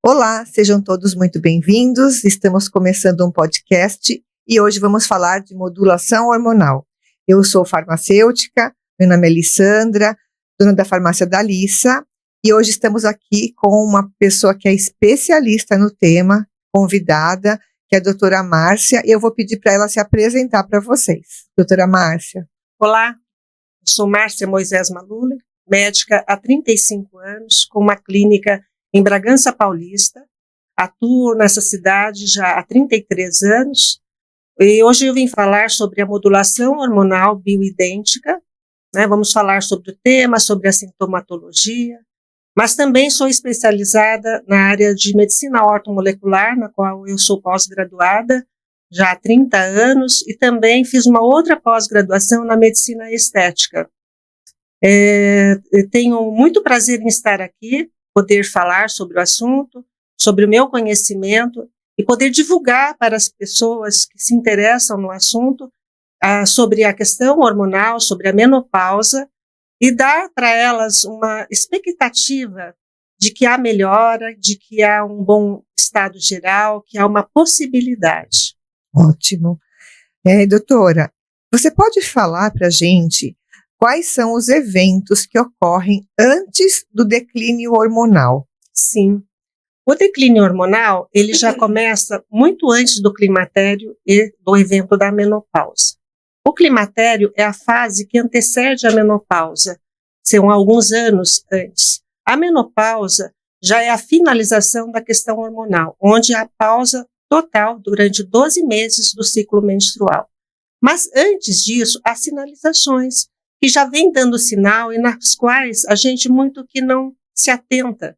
Olá, sejam todos muito bem-vindos. Estamos começando um podcast e hoje vamos falar de modulação hormonal. Eu sou farmacêutica, meu nome é Alessandra, dona da farmácia da Alissa, e hoje estamos aqui com uma pessoa que é especialista no tema, convidada, que é a doutora Márcia, e eu vou pedir para ela se apresentar para vocês. Doutora Márcia. Olá, eu sou Márcia Moisés Malula, médica há 35 anos, com uma clínica em Bragança Paulista, atuo nessa cidade já há 33 anos, e hoje eu vim falar sobre a modulação hormonal bioidêntica, né? Vamos falar sobre o tema, sobre a sintomatologia, mas também sou especializada na área de medicina ortomolecular, na qual eu sou pós-graduada já há 30 anos, e também fiz uma outra pós-graduação na medicina estética. Tenho muito prazer em estar aqui, poder falar sobre o assunto, sobre o meu conhecimento e poder divulgar para as pessoas que se interessam no assunto sobre a questão hormonal, sobre a menopausa e dar para elas uma expectativa de que há melhora, de que há um bom estado geral, que há uma possibilidade. Ótimo. Doutora, você pode falar para a gente quais são os eventos que ocorrem antes do declínio hormonal? Sim. O declínio hormonal, ele já começa muito antes do climatério e do evento da menopausa. O climatério é a fase que antecede a menopausa, são alguns anos antes. A menopausa já é a finalização da questão hormonal, onde há pausa total durante 12 meses do ciclo menstrual. Mas antes disso, há sinalizações que já vem dando sinal e nas quais a gente muito que não se atenta.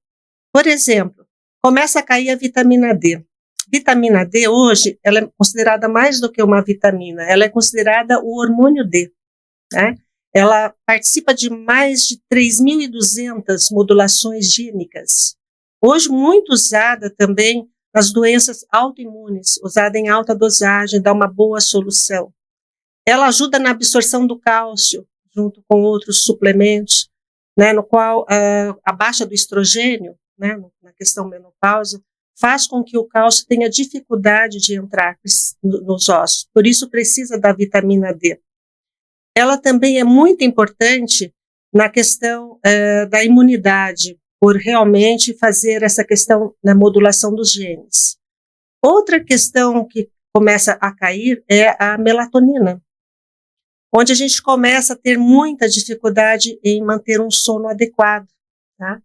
Por exemplo, começa a cair a vitamina D. Vitamina D hoje, ela é considerada mais do que uma vitamina, ela é considerada o hormônio D, né? Ela participa de mais de 3.200 modulações gênicas. Hoje muito usada também nas doenças autoimunes, usada em alta dosagem, dá uma boa solução. Ela ajuda na absorção do cálcio, junto com outros suplementos, né, no qual a baixa do estrogênio, né, na questão menopausa, faz com que o cálcio tenha dificuldade de entrar nos ossos, por isso precisa da vitamina D. Ela também é muito importante na questão da imunidade, por realmente fazer essa questão na modulação dos genes. Outra questão que começa a cair é a melatonina, onde a gente começa a ter muita dificuldade em manter um sono adequado. Tá?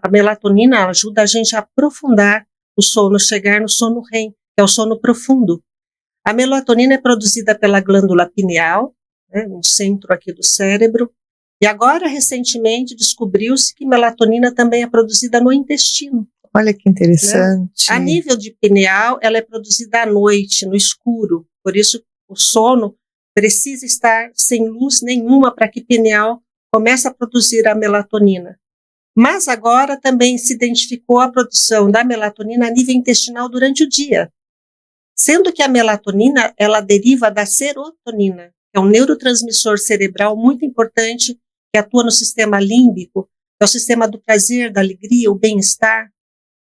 A melatonina ajuda a gente a aprofundar o sono, chegar no sono REM, que é o sono profundo. A melatonina é produzida pela glândula pineal, né, no centro aqui do cérebro, e agora, recentemente, descobriu-se que melatonina também é produzida no intestino. Olha que interessante. Né? A nível de pineal, ela é produzida à noite, no escuro, por isso o sono precisa estar sem luz nenhuma para que pineal comece a produzir a melatonina. Mas agora também se identificou a produção da melatonina a nível intestinal durante o dia, sendo que a melatonina ela deriva da serotonina, que é um neurotransmissor cerebral muito importante que atua no sistema límbico, que é o sistema do prazer, da alegria, o bem-estar.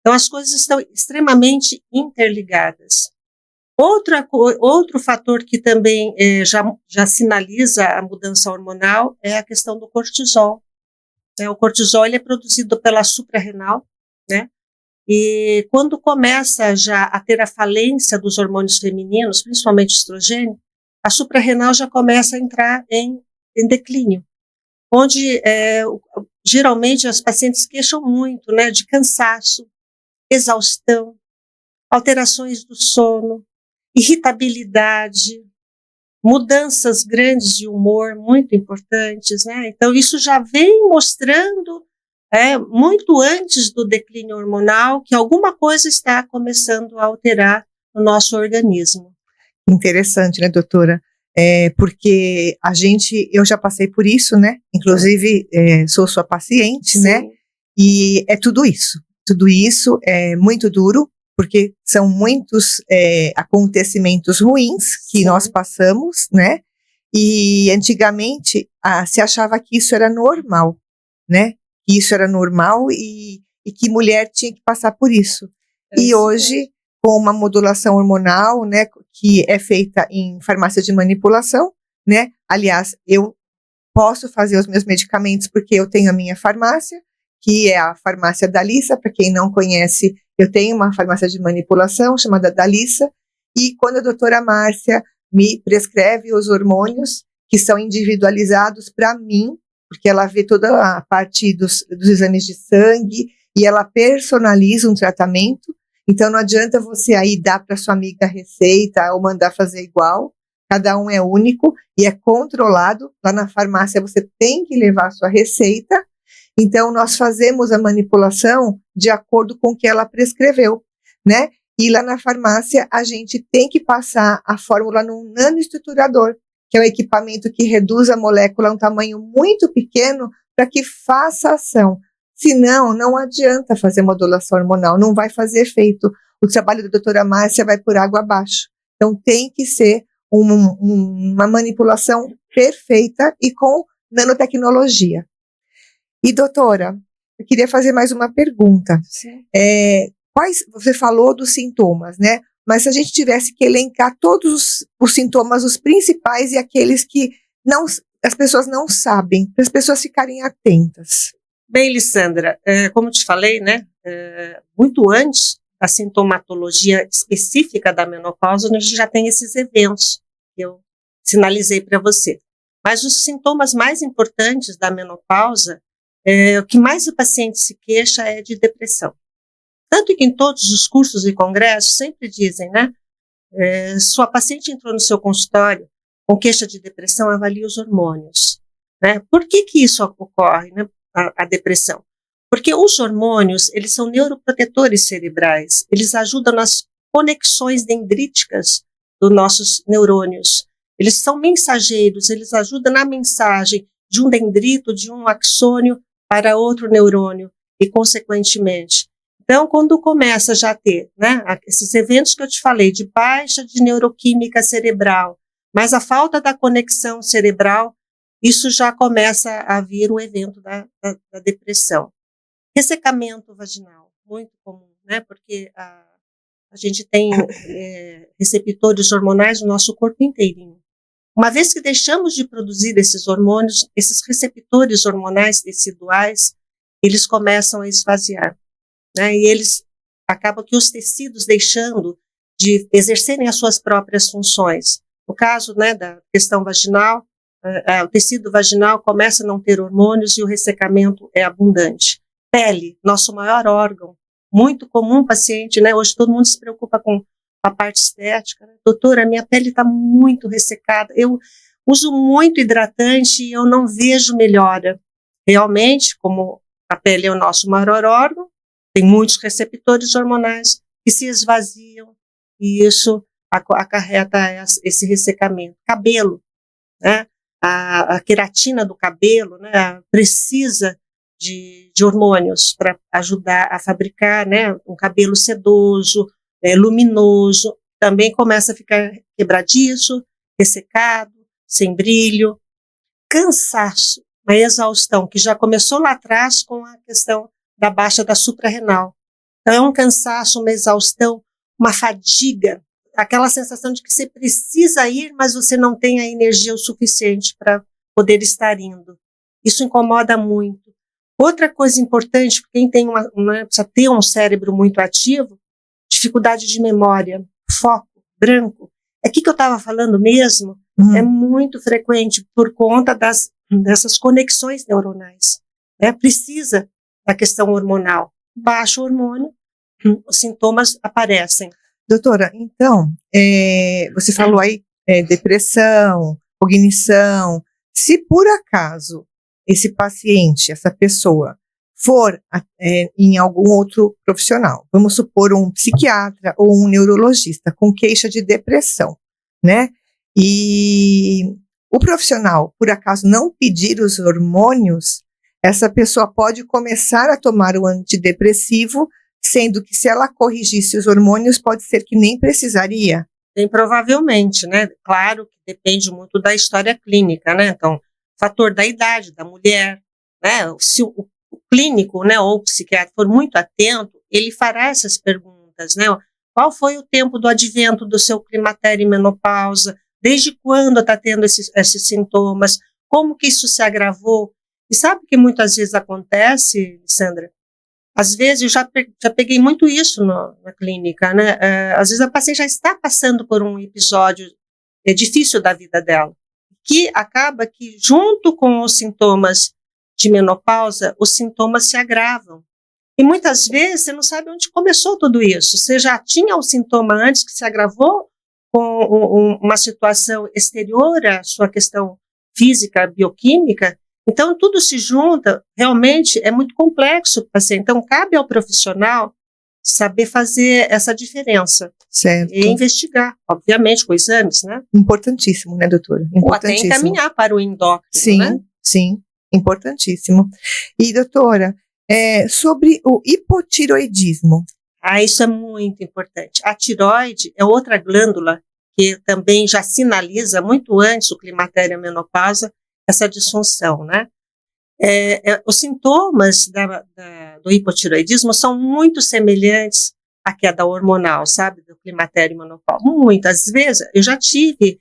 Então as coisas estão extremamente interligadas. Outro fator que também já sinaliza a mudança hormonal é a questão do cortisol. O cortisol ele é produzido pela suprarrenal, né? E quando começa já a ter a falência dos hormônios femininos, principalmente o estrogênio, a suprarrenal já começa a entrar em declínio, onde geralmente as pacientes queixam muito, né, de cansaço, exaustão, alterações do sono, irritabilidade, mudanças grandes de humor muito importantes, né? Então isso já vem mostrando muito antes do declínio hormonal que alguma coisa está começando a alterar o nosso organismo. Interessante, né, doutora? Porque eu já passei por isso, né? Inclusive sou sua paciente, sim, né? E é tudo isso é muito duro, porque são muitos acontecimentos ruins que, sim, nós passamos, né? E antigamente se achava que isso era normal, né? Que isso era normal e e que mulher tinha que passar por isso. E hoje, com uma modulação hormonal, né, que é feita em farmácia de manipulação, né? Aliás, eu posso fazer os meus medicamentos porque eu tenho a minha farmácia, que é a farmácia Dalissa. Para quem não conhece, eu tenho uma farmácia de manipulação chamada Dalissa, e quando a doutora Márcia me prescreve os hormônios, que são individualizados para mim, porque ela vê toda a parte dos exames de sangue e ela personaliza um tratamento. Então não adianta você aí dar para sua amiga a receita ou mandar fazer igual. Cada um é único e é controlado. Lá na farmácia você tem que levar a sua receita. Então nós fazemos a manipulação de acordo com o que ela prescreveu, né? E lá na farmácia a gente tem que passar a fórmula num nanoestruturador, que é um equipamento que reduz a molécula a um tamanho muito pequeno para que faça ação. Senão, não adianta fazer modulação hormonal, não vai fazer efeito. O trabalho da doutora Márcia vai por água abaixo. Então, tem que ser uma manipulação perfeita e com nanotecnologia. E, doutora, eu queria fazer mais uma pergunta. Você falou dos sintomas, né? Mas se a gente tivesse que elencar todos os sintomas, os principais e aqueles que as pessoas não sabem, para as pessoas ficarem atentas. Bem, Lissandra, como te falei, né, muito antes da sintomatologia específica da menopausa, a gente já tem esses eventos que eu sinalizei para você. Mas os sintomas mais importantes da menopausa, o que mais o paciente se queixa é de depressão. Tanto que em todos os cursos e congressos sempre dizem, né, sua paciente entrou no seu consultório com queixa de depressão, avalie os hormônios. Né? Por que isso ocorre, né, a depressão? Porque os hormônios, eles são neuroprotetores cerebrais, eles ajudam nas conexões dendríticas dos nossos neurônios. Eles são mensageiros, eles ajudam na mensagem de um dendrito, de um axônio para outro neurônio e, consequentemente. Então, quando começa já a ter, né, esses eventos que eu te falei, de baixa de neuroquímica cerebral, mas a falta da conexão cerebral, isso já começa a vir o evento da depressão. Ressecamento vaginal, muito comum, né, porque a gente tem receptores hormonais no nosso corpo inteirinho. Uma vez que deixamos de produzir esses hormônios, esses receptores hormonais teciduais, eles começam a esvaziar. Né, e eles acabam que os tecidos deixando de exercerem as suas próprias funções. No caso, né, da questão vaginal, o tecido vaginal começa a não ter hormônios e o ressecamento é abundante. Pele, nosso maior órgão, muito comum paciente, né, hoje todo mundo se preocupa com a parte estética. Né? Doutora, minha pele está muito ressecada, eu uso muito hidratante e eu não vejo melhora. Realmente, como a pele é o nosso maior órgão, tem muitos receptores hormonais que se esvaziam e isso acarreta esse ressecamento. Cabelo, né? A queratina do cabelo, né? Precisa de hormônios para ajudar a fabricar, né? Um cabelo sedoso, luminoso. Também começa a ficar quebradiço, ressecado, sem brilho. Cansaço, uma exaustão que já começou lá atrás com a questão da baixa da suprarrenal. Então, é um cansaço, uma exaustão, uma fadiga, aquela sensação de que você precisa ir, mas você não tem a energia o suficiente para poder estar indo. Isso incomoda muito. Outra coisa importante, quem tem precisa ter um cérebro muito ativo, dificuldade de memória, foco, branco. É aqui que eu estava falando mesmo, é muito frequente por conta dessas conexões neuronais. Né? Precisa da questão hormonal. Baixo hormônio, os sintomas aparecem. Doutora, então, você falou aí depressão, cognição. Se por acaso esse paciente, essa pessoa, for em algum outro profissional, vamos supor um psiquiatra ou um neurologista com queixa de depressão, né? E o profissional, por acaso, não pedir os hormônios, essa pessoa pode começar a tomar o antidepressivo, sendo que se ela corrigisse os hormônios, pode ser que nem precisaria. Bem provavelmente, né? Claro que depende muito da história clínica, né? Então, fator da idade da mulher, né? Se clínico, né, ou o psiquiatra for muito atento, ele fará essas perguntas, né? Qual foi o tempo do advento do seu climatério e menopausa? Desde quando está tendo esses sintomas? Como que isso se agravou? E sabe o que muitas vezes acontece, Sandra? Às vezes, eu já peguei muito isso na clínica, né? Às vezes a paciente já está passando por um episódio difícil da vida dela, que acaba que, junto com os sintomas de menopausa, os sintomas se agravam. E muitas vezes você não sabe onde começou tudo isso. Você já tinha o sintoma antes que se agravou com uma situação exterior à sua questão física, bioquímica. Então, tudo se junta, realmente é muito complexo para o paciente. Então, cabe ao profissional saber fazer essa diferença. Certo. E investigar, obviamente, com exames, né? Importantíssimo, né, doutora? Ou até encaminhar para o endócrino, sim, né? Sim, importantíssimo. E, doutora, sobre o hipotiroidismo. Isso é muito importante. A tireoide é outra glândula que também já sinaliza muito antes o climatério e a menopausa essa disfunção, né? Os sintomas do hipotireoidismo são muito semelhantes à queda hormonal, sabe? Do climatério e menopausa. Muitas vezes, eu já tive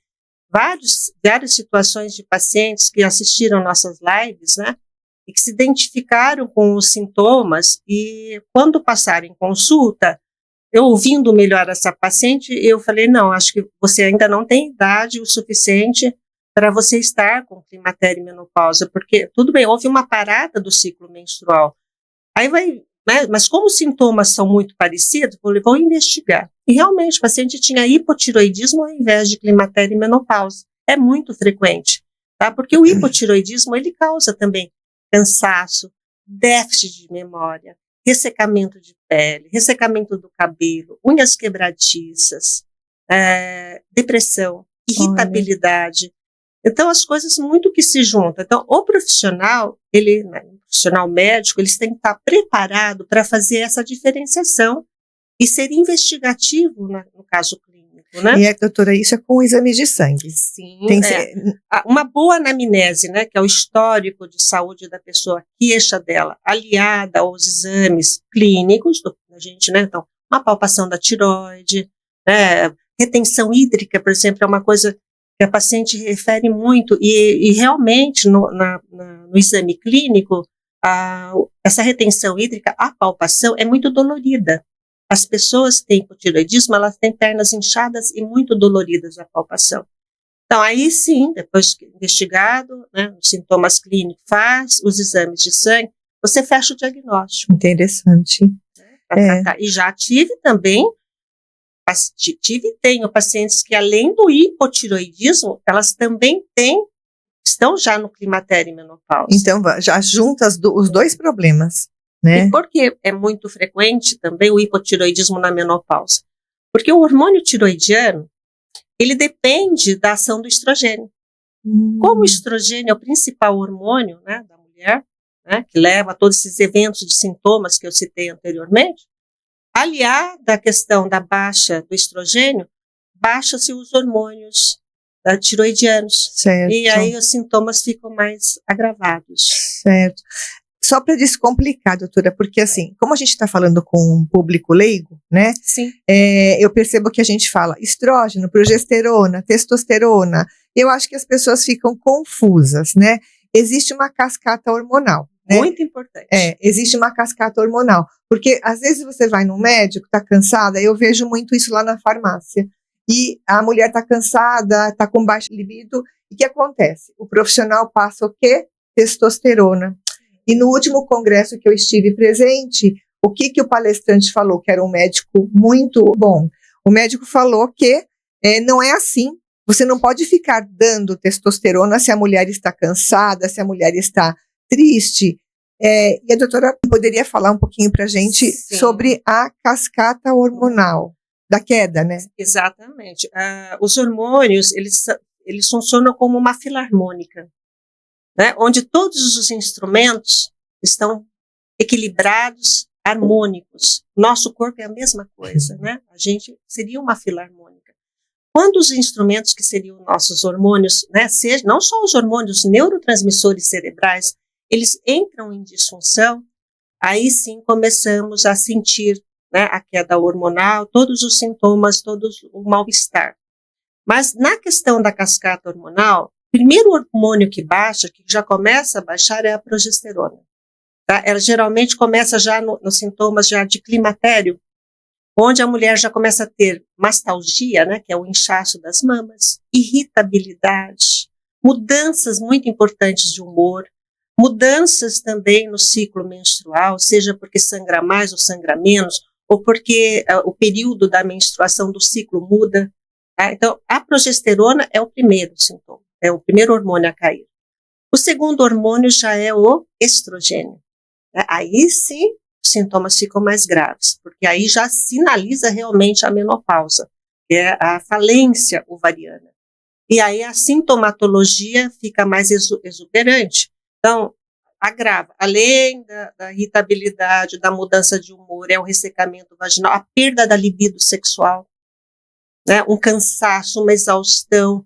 várias situações de pacientes que assistiram nossas lives, né? E que se identificaram com os sintomas e quando passaram em consulta, eu ouvindo melhor essa paciente, eu falei, não, acho que você ainda não tem idade o suficiente para você estar com climatério e menopausa, porque, tudo bem, houve uma parada do ciclo menstrual. Aí vai, né, mas como os sintomas são muito parecidos, vou investigar. E realmente, o paciente tinha hipotiroidismo ao invés de climatério e menopausa. É muito frequente, tá? Porque o hipotiroidismo, ele causa também cansaço, déficit de memória, ressecamento de pele, ressecamento do cabelo, unhas quebradiças, depressão, irritabilidade. Então, as coisas muito que se juntam. Então, o profissional, o profissional médico, eles têm que estar preparado para fazer essa diferenciação e ser investigativo no caso clínico, né? E, doutora, isso é com exames de sangue? Sim, uma boa anamnese, né, que é o histórico de saúde da pessoa, a queixa dela, aliada aos exames clínicos da gente, né? Então, uma palpação da tireoide, né, retenção hídrica, por exemplo, é uma coisa que a paciente refere muito, e realmente no exame clínico, essa retenção hídrica, a palpação é muito dolorida. As pessoas que têm hipotireoidismo, elas têm pernas inchadas e muito doloridas a palpação. Então, aí sim, depois que investigado, né, os sintomas clínicos, faz os exames de sangue, você fecha o diagnóstico. Interessante. Tratar. E já tive também, tenho pacientes que, além do hipotireoidismo, elas também estão já no climatério e menopausa. Então, já junta os dois problemas, né? E por que é muito frequente também o hipotireoidismo na menopausa? Porque o hormônio tiroidiano, ele depende da ação do estrogênio. Como o estrogênio é o principal hormônio, né, da mulher, né, que leva a todos esses eventos de sintomas que eu citei anteriormente, aliada à questão da baixa do estrogênio, baixa-se os hormônios tiroidianos. Certo. E aí os sintomas ficam mais agravados. Certo. Só para descomplicar, doutora, porque assim, como a gente está falando com um público leigo, né? Sim. Eu percebo que a gente fala estrógeno, progesterona, testosterona. Eu acho que as pessoas ficam confusas, né? Existe uma cascata hormonal. Né? Muito importante. Existe uma cascata hormonal. Porque às vezes você vai no médico, está cansada, eu vejo muito isso lá na farmácia. E a mulher está cansada, está com baixa libido. E o que acontece? O profissional passa o quê? Testosterona. E no último congresso que eu estive presente, o que o palestrante falou? Que era um médico muito bom. O médico falou que não é assim. Você não pode ficar dando testosterona se a mulher está cansada, se a mulher está triste. E a doutora poderia falar um pouquinho para a gente sobre a cascata hormonal da queda, né? Exatamente. Os hormônios, eles funcionam como uma filarmônica, né? Onde todos os instrumentos estão equilibrados, harmônicos. Nosso corpo é a mesma coisa, né? A gente seria uma filarmônica. Quando os instrumentos que seriam nossos hormônios, né, não só os hormônios neurotransmissores cerebrais, eles entram em disfunção, aí sim começamos a sentir, né, a queda hormonal, todos os sintomas, todos o mal-estar. Mas na questão da cascata hormonal, o primeiro hormônio que baixa, que já começa a baixar, é a progesterona. Tá? Ela geralmente começa já nos sintomas já de climatério, onde a mulher já começa a ter mastalgia, né, que é o inchaço das mamas, irritabilidade, mudanças muito importantes de humor, mudanças também no ciclo menstrual, seja porque sangra mais ou sangra menos, ou porque o período da menstruação do ciclo muda. Tá? Então, a progesterona é o primeiro sintoma, é o primeiro hormônio a cair. O segundo hormônio já é o estrogênio. Aí sim, os sintomas ficam mais graves, porque aí já sinaliza realmente a menopausa, que é a falência ovariana. E aí a sintomatologia fica mais exuberante. Então, agrava, além da irritabilidade, da mudança de humor, é o ressecamento vaginal, a perda da libido sexual, né, um cansaço, uma exaustão,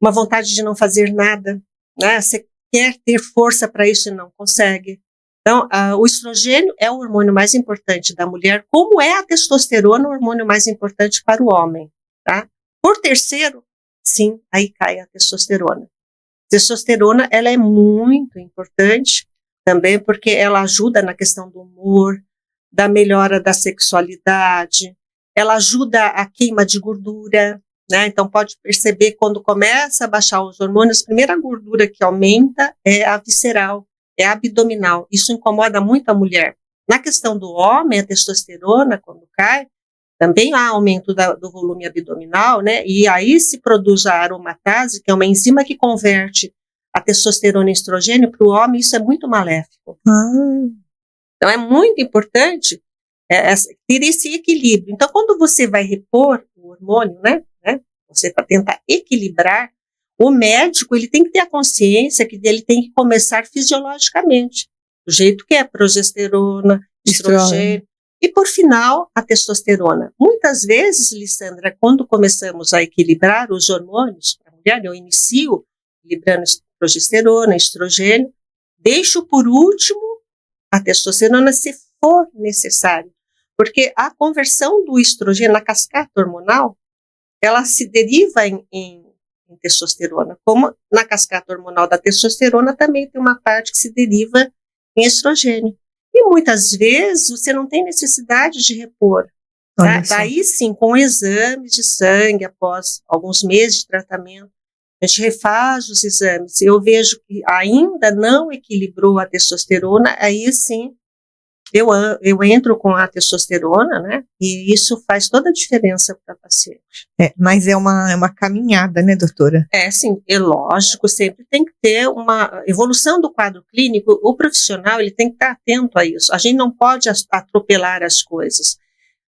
uma vontade de não fazer nada, né, você quer ter força para isso e não consegue. Então, o estrogênio é o hormônio mais importante da mulher, como é a testosterona o hormônio mais importante para o homem. Tá? Por terceiro, sim, aí cai a testosterona. Testosterona, ela é muito importante também porque ela ajuda na questão do humor, da melhora da sexualidade, ela ajuda a queima de gordura, né? Então pode perceber quando começa a baixar os hormônios, a primeira gordura que aumenta é a visceral, é a abdominal. Isso incomoda muito a mulher. Na questão do homem, a testosterona, quando cai, também há aumento do volume abdominal, né? E aí se produz a aromatase, que é uma enzima que converte a testosterona em estrogênio para o homem, isso é muito maléfico. Então é muito importante ter esse equilíbrio. Então quando você vai repor o hormônio, né? Você para tentar equilibrar, o médico ele tem que ter a consciência que ele tem que começar fisiologicamente, do jeito que é progesterona, estrogênio. E, por final, a testosterona. Muitas vezes, Lissandra, quando começamos a equilibrar os hormônios para a mulher, eu inicio equilibrando progesterona, estrogênio, deixo por último a testosterona se for necessário. Porque a conversão do estrogênio na cascata hormonal, ela se deriva em testosterona. Como na cascata hormonal da testosterona também tem uma parte que se deriva em estrogênio. E muitas vezes você não tem necessidade de repor. Tá? Daí sim, com exames de sangue, após alguns meses de tratamento, a gente refaz os exames. Eu vejo que ainda não equilibrou a testosterona, aí sim eu entro com a testosterona, né? E isso faz toda a diferença para a paciente. Mas é uma caminhada, né, doutora? Sim, é lógico, sempre tem que ter uma evolução do quadro clínico, o profissional ele tem que estar atento a isso, a gente não pode atropelar as coisas.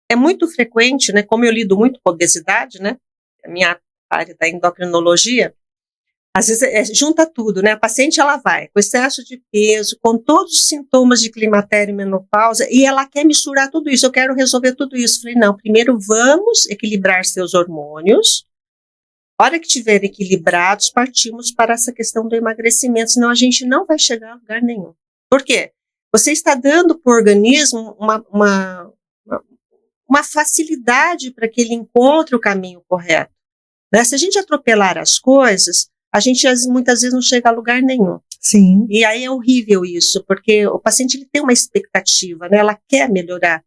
É muito frequente, né, como eu lido muito com obesidade, né, a minha área da endocrinologia, às vezes junta tudo, né, a paciente ela vai com excesso de peso, com todos os sintomas de climatério e menopausa, e ela quer misturar tudo isso, eu quero resolver tudo isso. Falei, não, primeiro vamos equilibrar seus hormônios, a hora que estiverem equilibrados, partimos para essa questão do emagrecimento, senão a gente não vai chegar a lugar nenhum. Por quê? Você está dando para o organismo uma facilidade para que ele encontre o caminho correto. Né? Se a gente atropelar as coisas, a gente muitas vezes não chega a lugar nenhum. Sim. E aí é horrível isso, porque o paciente ele tem uma expectativa, né? Ela quer melhorar.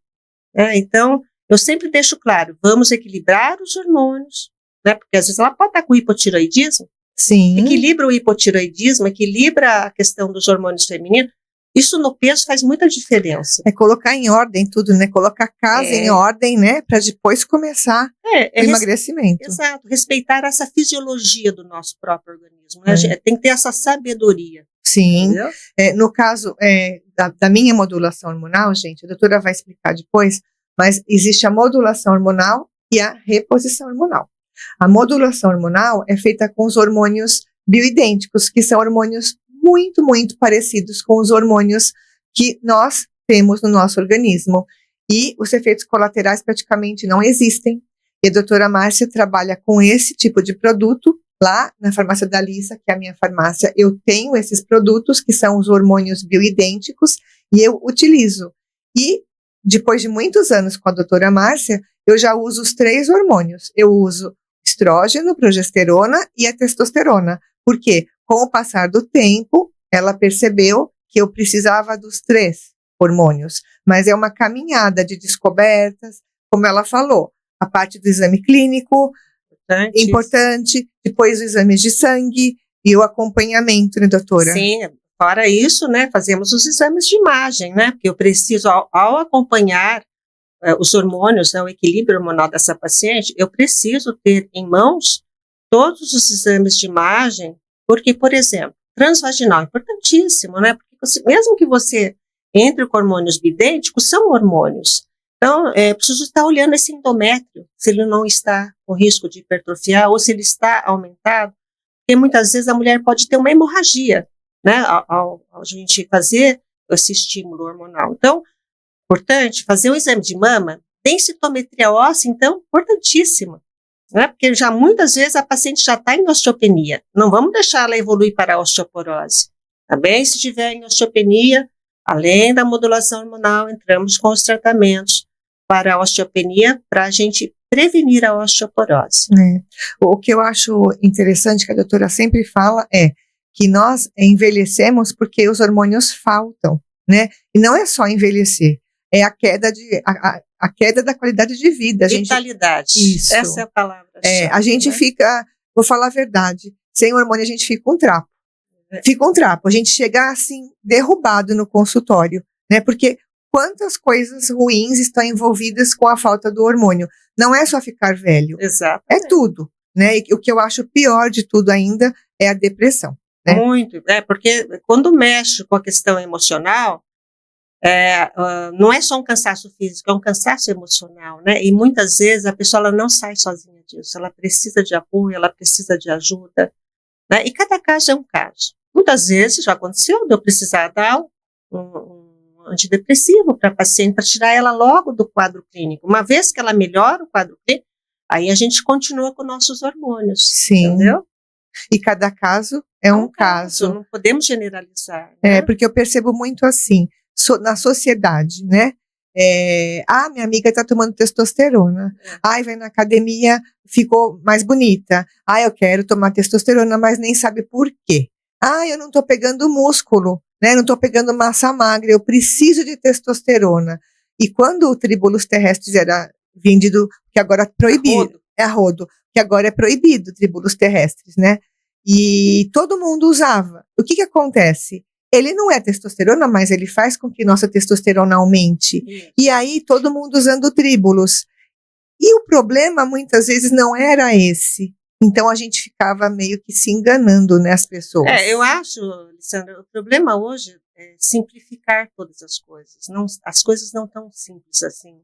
Né? Então, eu sempre deixo claro, vamos equilibrar os hormônios, né? Porque às vezes ela pode estar com hipotireoidismo. Sim. Equilibra o hipotireoidismo, equilibra a questão dos hormônios femininos. Isso no peso faz muita diferença. É colocar em ordem tudo, né? Colocar a casa em ordem, né? Para depois começar o emagrecimento. Exato. Respeitar essa fisiologia do nosso próprio organismo. Né? Tem que ter essa sabedoria. Sim. No caso da minha modulação hormonal, gente, a doutora vai explicar depois, mas existe a modulação hormonal e a reposição hormonal. A modulação hormonal é feita com os hormônios bioidênticos, que são hormônios muito, muito parecidos com os hormônios que nós temos no nosso organismo. E os efeitos colaterais praticamente não existem. E a doutora Márcia trabalha com esse tipo de produto Lá na farmácia da Alissa, que é a minha farmácia, eu tenho esses produtos que são os hormônios bioidênticos e eu utilizo. E depois de muitos anos com a doutora Márcia, eu já uso os 3 hormônios. Eu uso estrógeno, progesterona e a testosterona. Por quê? Com o passar do tempo, ela percebeu que eu precisava dos 3 hormônios. Mas é uma caminhada de descobertas, como ela falou, a parte do exame clínico, importante, depois os exames de sangue e o acompanhamento, né, doutora? Sim, fora isso, né, fazemos os exames de imagem, né, porque eu preciso, ao acompanhar os hormônios, né, o equilíbrio hormonal dessa paciente, eu preciso ter em mãos todos os exames de imagem, porque, por exemplo, transvaginal, importantíssimo, né, porque mesmo que você entre com hormônios bidênticos, são hormônios. Então, preciso estar olhando esse endométrio, se ele não está com risco de hipertrofiar ou se ele está aumentado, porque muitas vezes a mulher pode ter uma hemorragia, né, ao gente fazer esse estímulo hormonal. Então, importante fazer um exame de mama, densitometria óssea, então, importantíssima, né, porque já muitas vezes a paciente já está em osteopenia, não vamos deixar ela evoluir para a osteoporose. Também, se tiver em osteopenia, além da modulação hormonal, entramos com os tratamentos para a osteopenia, para a gente prevenir a osteoporose. O que eu acho interessante, que a doutora sempre fala, é que nós envelhecemos porque os hormônios faltam, né? E não é só envelhecer, é a queda da qualidade de vida. Vitalidade. Isso. Essa é a palavra. A gente, né, fica, vou falar a verdade, sem hormônio a gente fica um trapo. Fica um trapo, a gente chega assim, derrubado no consultório, né? Porque quantas coisas ruins estão envolvidas com a falta do hormônio. Não é só ficar velho. Exato. É tudo, né? E o que eu acho pior de tudo ainda é a depressão. Né? Muito, porque quando mexe com a questão emocional, não é só um cansaço físico, é um cansaço emocional, né? E muitas vezes a pessoa ela não sai sozinha disso, ela precisa de apoio, ela precisa de ajuda, né? E cada caso é um caso. Muitas vezes já aconteceu de eu precisar dar um antidepressivo para a paciente, para tirar ela logo do quadro clínico. Uma vez que ela melhora o quadro clínico, aí a gente continua com nossos hormônios. Sim. Entendeu? E cada caso é um caso. Não podemos generalizar. Né? Porque eu percebo muito assim, na sociedade, né? Minha amiga está tomando testosterona. Vai na academia, ficou mais bonita. Eu quero tomar testosterona, mas nem sabe por quê. Eu não estou pegando músculo, né? Não estou pegando massa magra, eu preciso de testosterona. E quando o Tribulus terrestres era vendido, que agora é proibido, a rodo, que agora é proibido o Tribulus terrestres, né? E todo mundo usava. O que acontece? Ele não é testosterona, mas ele faz com que nossa testosterona aumente. E aí todo mundo usando o Tribulus. E o problema muitas vezes não era esse. Então a gente ficava meio que se enganando, né, as pessoas. Eu acho, Alessandra, o problema hoje é simplificar todas as coisas. As coisas não tão simples assim.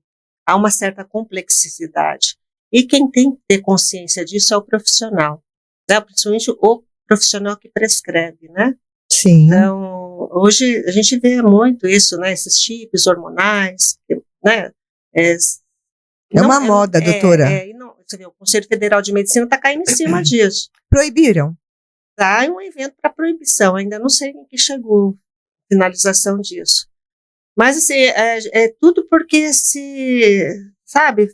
Há uma certa complexidade. E quem tem que ter consciência disso é o profissional, né? Principalmente o profissional que prescreve, né? Sim. Então, hoje a gente vê muito isso, né? Esses chips hormonais, né? É uma moda, doutora. Você vê, o Conselho Federal de Medicina está caindo em cima disso. Proibiram? Está em um evento para proibição, ainda não sei em que chegou a finalização disso. Mas, assim, é tudo porque sabe,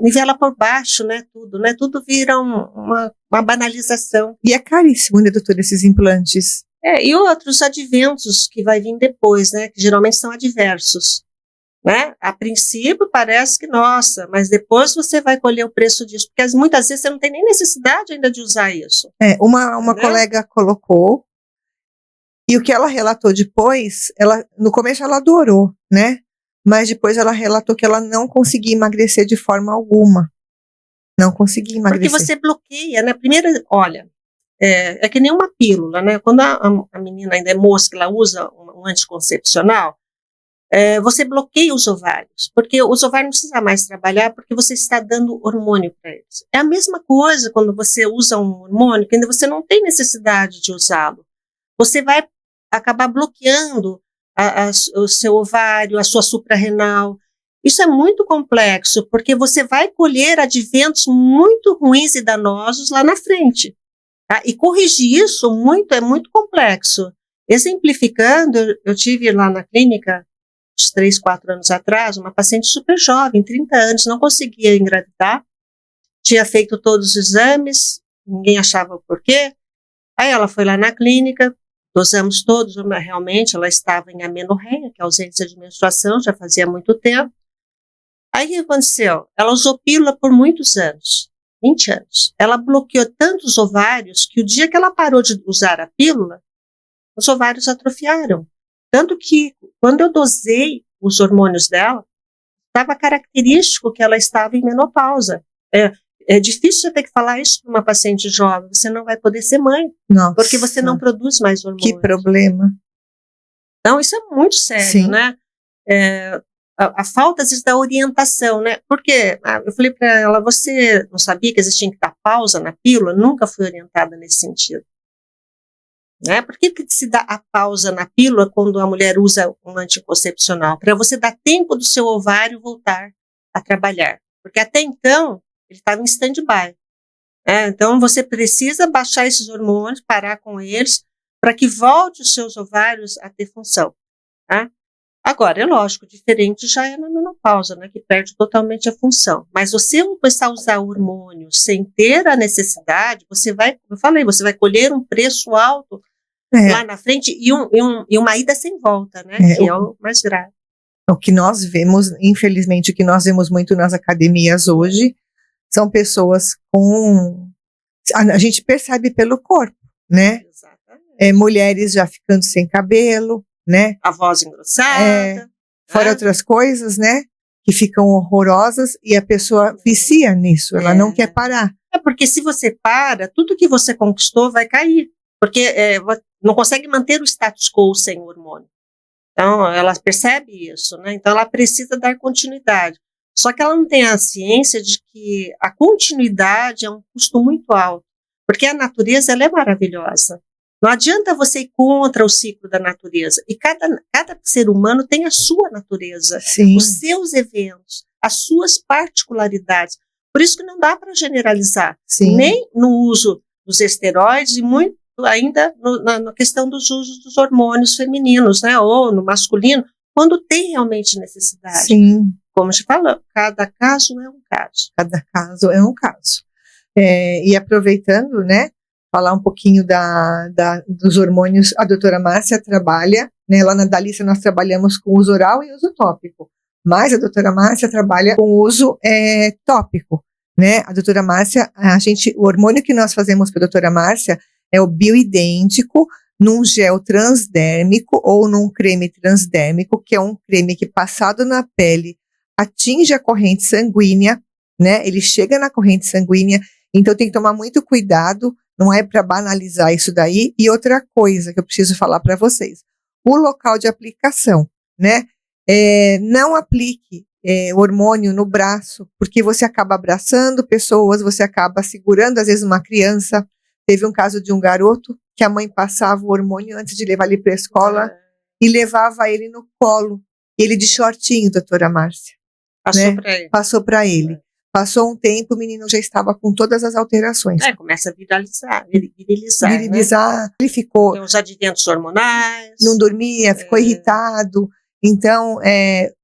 nivela por baixo, né, tudo, né, tudo vira uma banalização. E é caríssimo, né, doutora, esses implantes? E outros adventos que vai vir depois, né, que geralmente são adversos. Né? A princípio parece que, nossa, mas depois você vai colher o preço disso, porque muitas vezes você não tem nem necessidade ainda de usar isso. Uma colega colocou, e o que ela relatou depois, no começo ela adorou, né? Mas depois ela relatou que ela não conseguia emagrecer de forma alguma. Não conseguia emagrecer. Porque você bloqueia, né? Primeiro, olha, é que nem uma pílula, né? Quando a menina ainda é moça, que ela usa um anticoncepcional, você bloqueia os ovários, porque os ovários não precisam mais trabalhar porque você está dando hormônio para eles. É a mesma coisa quando você usa um hormônio que ainda você não tem necessidade de usá-lo. Você vai acabar bloqueando o seu ovário, a sua suprarrenal. Isso é muito complexo, porque você vai colher adventos muito ruins e danosos lá na frente. Tá? E corrigir isso é muito complexo. Exemplificando, eu tive lá na clínica, uns 3, 4 anos atrás, uma paciente super jovem, 30 anos, não conseguia engravidar, tinha feito todos os exames, ninguém achava o porquê. Aí ela foi lá na clínica, dosamos todos, realmente ela estava em amenorreia, que é ausência de menstruação, já fazia muito tempo. Aí o que aconteceu? Ela usou pílula por muitos anos, 20 anos. Ela bloqueou tantos ovários que o dia que ela parou de usar a pílula, os ovários atrofiaram. Tanto que, quando eu dosei os hormônios dela, estava característico que ela estava em menopausa. É difícil você ter que falar isso para uma paciente jovem, você não vai poder ser mãe, Nossa, porque você não produz mais hormônios. que problema. Então, isso é muito sério, Sim. né? A falta, às vezes, da orientação, né? Porque eu falei para ela, você não sabia que existia que dar pausa na pílula? Nunca fui orientada nesse sentido. Né? Por que se dá a pausa na pílula quando a mulher usa um anticoncepcional? Para você dar tempo do seu ovário voltar a trabalhar. Porque até então, ele estava em stand-by. Então, você precisa baixar esses hormônios, parar com eles, para que volte os seus ovários a ter função. Tá? Agora, é lógico, diferente já é na menopausa, né, que perde totalmente a função. Mas você começar a usar hormônio sem ter a necessidade, você vai, como eu falei, você vai colher um preço alto lá na frente e uma ida sem volta, né, que é o mais grave. O que nós vemos, infelizmente, o que nós vemos muito nas academias hoje, são pessoas com... A gente percebe pelo corpo, né? Exatamente. Mulheres já ficando sem cabelo, né? A voz engrossada. Fora outras coisas, né? Que ficam horrorosas e a pessoa vicia nisso, ela não quer parar. Porque se você para, tudo que você conquistou vai cair. Porque não consegue manter o status quo sem o hormônio. Então, ela percebe isso, né? Então, ela precisa dar continuidade. Só que ela não tem a ciência de que a continuidade é um custo muito alto, porque a natureza ela é maravilhosa. Não adianta você ir contra o ciclo da natureza. E cada ser humano tem a sua natureza, Sim. Os seus eventos, as suas particularidades. Por isso que não dá para generalizar, Sim. Nem no uso dos esteroides e muito ainda na questão dos usos dos hormônios femininos, né, ou no masculino, quando tem realmente necessidade. Sim. Como te falou, cada caso é um caso. Cada caso é um caso. E aproveitando, né, falar um pouquinho dos hormônios, a doutora Márcia trabalha, né, lá na Dalícia nós trabalhamos com uso oral e uso tópico, mas a doutora Márcia trabalha com uso tópico, né, a doutora Márcia, o hormônio que nós fazemos para a doutora Márcia é o bioidêntico num gel transdérmico ou num creme transdérmico, que é um creme que passado na pele atinge a corrente sanguínea, né, ele chega na corrente sanguínea, então tem que tomar muito cuidado, não é para banalizar isso daí. E outra coisa que eu preciso falar para vocês, o local de aplicação, né, não aplique o hormônio no braço, porque você acaba abraçando pessoas, você acaba segurando às vezes uma criança. Teve um caso de um garoto que a mãe passava o hormônio antes de levar ele para a escola e levava ele no colo, ele de shortinho, doutora Márcia. Passou para ele. Passou para ele. Passou um tempo, o menino já estava com todas as alterações. Começa a virilizar. Virilizar, ele ficou... Tem os adiventos hormonais. Não dormia, ficou irritado. Então,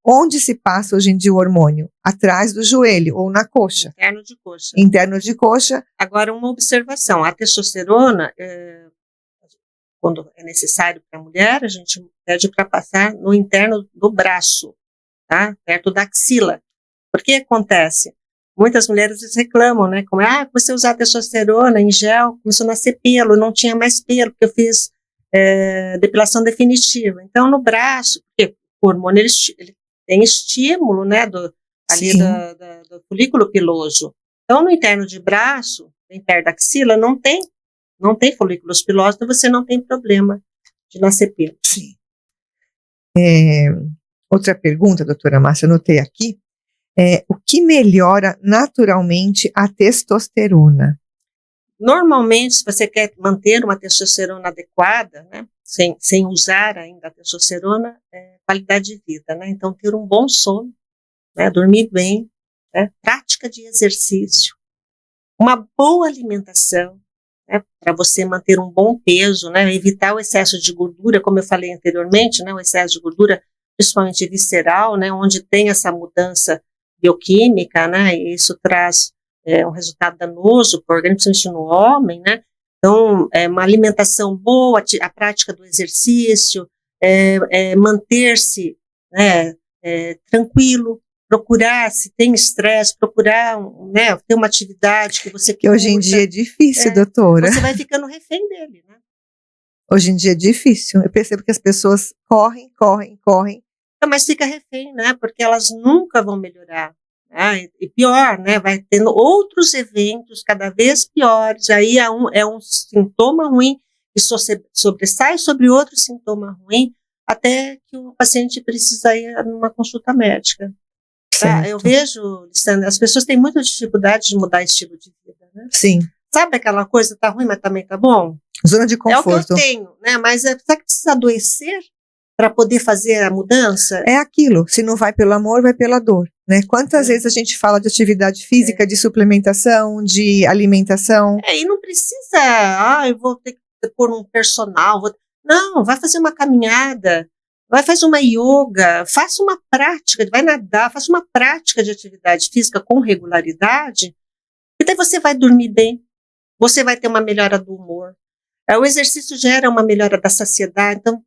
onde se passa hoje em dia o hormônio? Atrás do joelho ou na coxa. Interno de coxa. Interno de coxa. Agora, uma observação. A testosterona, quando é necessário para a mulher, a gente pede para passar no interno do braço, tá? Perto da axila. Por que acontece? Muitas mulheres reclamam, né? Como, comecei a usar testosterona em gel, começou a nascer pelo, não tinha mais pelo, porque eu fiz depilação definitiva. Então, no braço, porque o hormônio ele tem estímulo, né? Do folículo piloso. Então, no interno de braço, bem perto da axila, não tem folículos pilosos, então você não tem problema de nascer pelo. Sim. Outra pergunta, doutora Márcia, anotei aqui. O que melhora naturalmente a testosterona? Normalmente, se você quer manter uma testosterona adequada, né, sem usar ainda a testosterona, qualidade de vida, né? Então, ter um bom sono, né, dormir bem, né, prática de exercício, uma boa alimentação, né, para você manter um bom peso, né, evitar o excesso de gordura, como eu falei anteriormente, né, o excesso de gordura, principalmente visceral, né, onde tem essa mudança bioquímica, né, e isso traz um resultado danoso para o organismo, principalmente no homem, né. Então, uma alimentação boa, a prática do exercício, manter-se, né, tranquilo, procurar, se tem estresse, procurar, né, ter uma atividade que você Que hoje em dia é difícil, doutora. Você vai ficando refém dele, né? Hoje em dia é difícil. Eu percebo que as pessoas correm. Mas fica refém, né? Porque elas nunca vão melhorar. Né? E pior, né? Vai tendo outros eventos cada vez piores. Aí é um sintoma ruim que sobressai sobre outro sintoma ruim, até que o paciente precisa ir numa consulta médica. Tá? Eu vejo, Lissandra, as pessoas têm muita dificuldade de mudar estilo de vida, né? Sim. Sabe aquela coisa, tá ruim, mas também tá bom? Zona de conforto. É o que eu tenho, né? Mas será que precisa adoecer para poder fazer a mudança? É aquilo, se não vai pelo amor, vai pela dor, né? Quantas vezes a gente fala de atividade física, de suplementação, de alimentação? E não precisa, eu vou ter que pôr um personal. Não, vai fazer uma caminhada, vai fazer uma yoga, faça uma prática, vai nadar, faça uma prática de atividade física com regularidade, e daí você vai dormir bem, você vai ter uma melhora do humor. O exercício gera uma melhora da saciedade, então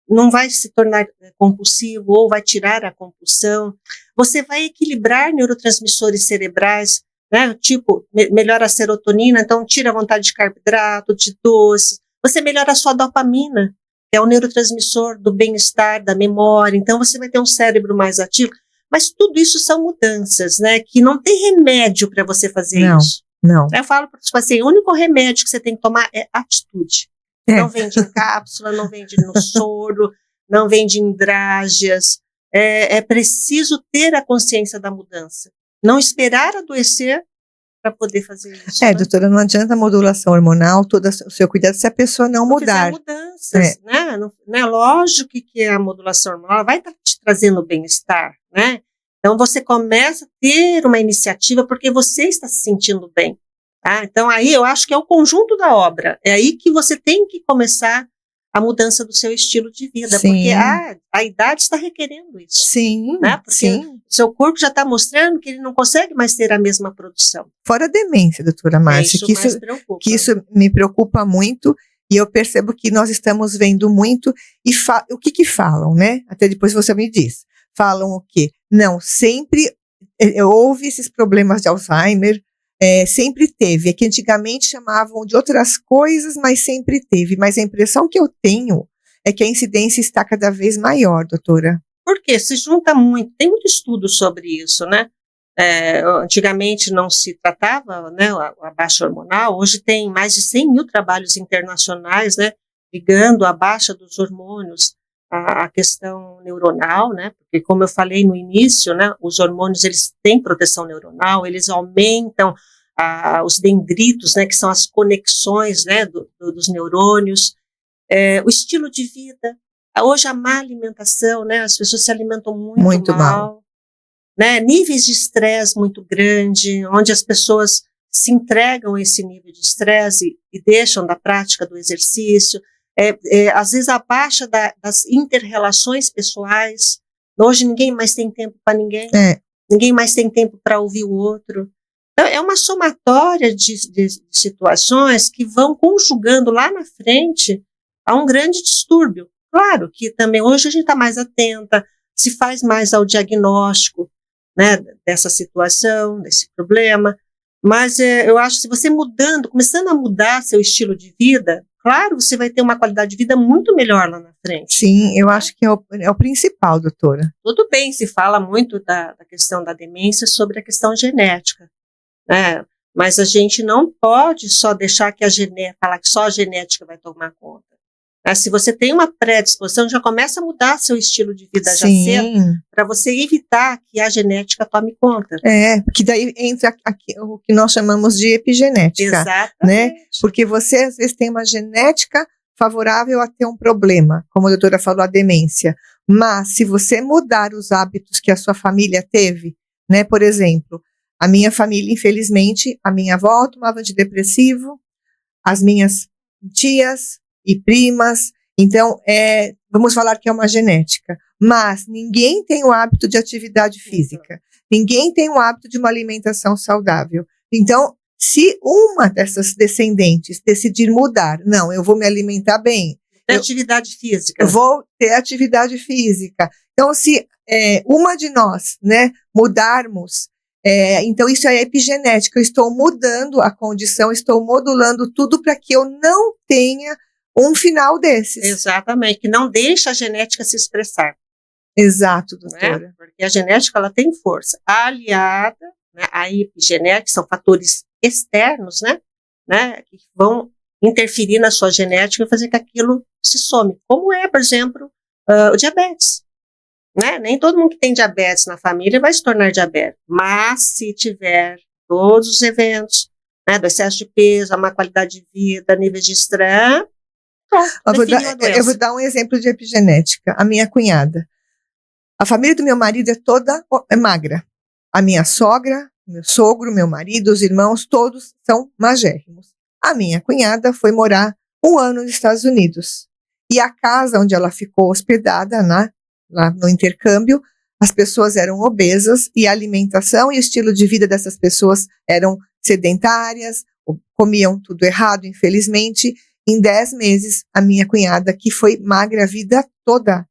não vai se tornar compulsivo ou vai tirar a compulsão. Você vai equilibrar neurotransmissores cerebrais, né? Tipo, melhora a serotonina, então tira a vontade de carboidrato, de doces. Você melhora a sua dopamina, que é o neurotransmissor do bem-estar, da memória. Então você vai ter um cérebro mais ativo. Mas tudo isso são mudanças, né? Que não tem remédio para você fazer isso. Não. Eu falo para os pacientes, o único remédio que você tem que tomar é atitude. Não vende em cápsula, não vende no soro, não vende em drágeas. É preciso ter a consciência da mudança. Não esperar adoecer para poder fazer isso. Né? Doutora, não adianta a modulação hormonal, todo o seu cuidado se a pessoa não mudar. Mudanças, né? Lógico que a modulação hormonal vai estar te trazendo bem-estar, né? Então, você começa a ter uma iniciativa porque você está se sentindo bem. Tá? Então, aí eu acho que é o conjunto da obra. É aí que você tem que começar a mudança do seu estilo de vida. Sim. Porque a idade está requerendo isso. Sim, né? Porque o seu corpo já está mostrando que ele não consegue mais ter a mesma produção. Fora a demência, doutora Márcia, que isso me preocupa muito. E eu percebo que nós estamos vendo muito. E o que falam, né? Até depois você me diz. Falam o quê? Não, sempre houve esses problemas de Alzheimer, sempre teve. É que antigamente chamavam de outras coisas, mas sempre teve. Mas a impressão que eu tenho é que a incidência está cada vez maior, doutora. Por quê? Se junta muito, tem muito estudo sobre isso, né? Antigamente não se tratava, né, a baixa hormonal, hoje tem mais de 100 mil trabalhos internacionais, né, ligando a baixa dos hormônios à questão neuronal, né, porque como eu falei no início, né, os hormônios eles têm proteção neuronal, eles aumentam os dendritos, né, que são as conexões, né, dos neurônios, o estilo de vida, hoje a má alimentação, né, as pessoas se alimentam muito mal. Né, níveis de estresse muito grande, onde as pessoas se entregam a esse nível de estresse e deixam da prática do exercício, às vezes a baixa das inter-relações pessoais. Hoje ninguém mais tem tempo para ninguém, ninguém mais tem tempo para ouvir o outro. Então, é uma somatória de situações que vão conjugando lá na frente a um grande distúrbio. Claro que também hoje a gente está mais atenta, se faz mais ao diagnóstico, né, dessa situação, desse problema, mas eu acho que se você começando a mudar seu estilo de vida, claro, você vai ter uma qualidade de vida muito melhor lá na frente. Sim, eu acho que é o principal, doutora. Tudo bem, se fala muito da questão da demência sobre a questão genética, né, mas a gente não pode só deixar que falar que só a genética vai tomar conta. Se você tem uma predisposição, já começa a mudar seu estilo de vida já cedo, para você evitar que a genética tome conta. Porque daí entra o que nós chamamos de epigenética. Exatamente. Né? Porque você, às vezes, tem uma genética favorável a ter um problema, como a doutora falou, a demência. Mas, se você mudar os hábitos que a sua família teve, né? Por exemplo, a minha família, infelizmente, a minha avó tomava antidepressivo, as minhas tias e primas. Então, vamos falar que é uma genética. Mas ninguém tem o hábito de atividade física. Ninguém tem o hábito de uma alimentação saudável. Então, se uma dessas descendentes decidir mudar, não, eu vou me alimentar bem. Atividade física. Eu vou ter atividade física. Então, se uma de nós, né, mudarmos, então isso é epigenética. Eu estou mudando a condição, estou modulando tudo para que eu não tenha um final desses. Exatamente, que não deixa a genética se expressar. Exato, doutora. Né? Porque a genética ela tem força. Aliada, né, a epigenética são fatores externos, né, que vão interferir na sua genética e fazer que aquilo se some. Como por exemplo, o diabetes. Né? Nem todo mundo que tem diabetes na família vai se tornar diabético, mas se tiver todos os eventos, né, do excesso de peso, a má qualidade de vida, níveis de estresse, eu vou dar um exemplo de epigenética. A minha cunhada. A família do meu marido é toda magra. A minha sogra, meu sogro, meu marido, os irmãos, todos são magérrimos. A minha cunhada foi morar 1 ano nos Estados Unidos. E a casa onde ela ficou hospedada, lá no intercâmbio, as pessoas eram obesas e a alimentação e o estilo de vida dessas pessoas eram sedentárias, comiam tudo errado, infelizmente. Em 10 meses, a minha cunhada, que foi magra a vida toda,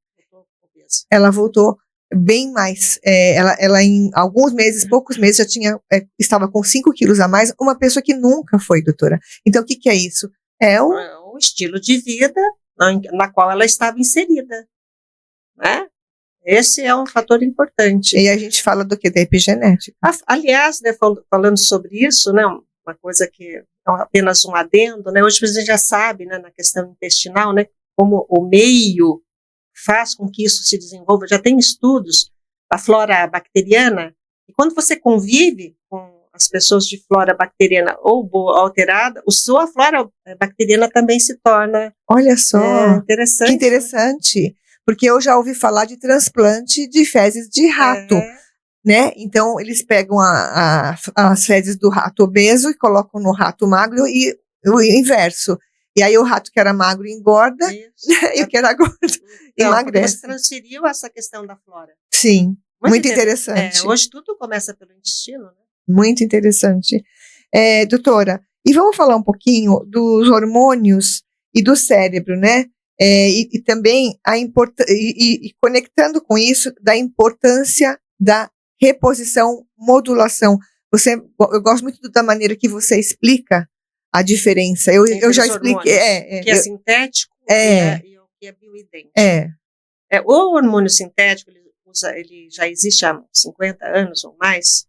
ela voltou bem mais. Ela em alguns meses, poucos meses, já estava com 5 quilos a mais, uma pessoa que nunca foi, doutora. Então, o que é isso? É o estilo de vida na qual ela estava inserida. Né? Esse é um fator importante. E a gente fala do que? Da epigenética. Aliás, né, falando sobre isso, né, uma coisa que é apenas um adendo, né, hoje a gente já sabe, né, na questão intestinal, né, como o meio faz com que isso se desenvolva. Já tem estudos da flora bacteriana, e quando você convive com as pessoas de flora bacteriana ou alterada, a sua flora bacteriana também se torna. Olha só, interessante. Que interessante. Porque eu já ouvi falar de transplante de fezes de rato, né? Então, eles pegam as fezes do rato obeso e colocam no rato magro e o inverso. E aí o rato que era magro engorda, né? E o que era gordo emagrece. Você transferiu essa questão da flora. Sim, muito interessante. Hoje tudo começa pelo intestino, né? Muito interessante. Doutora, e vamos falar um pouquinho dos hormônios e do cérebro, né? E também e conectando com isso, da importância da reposição, modulação. Eu gosto muito da maneira que você explica a diferença. Eu já expliquei. O que é sintético e o que é bioidêntico. O hormônio sintético, ele já existe há 50 anos ou mais.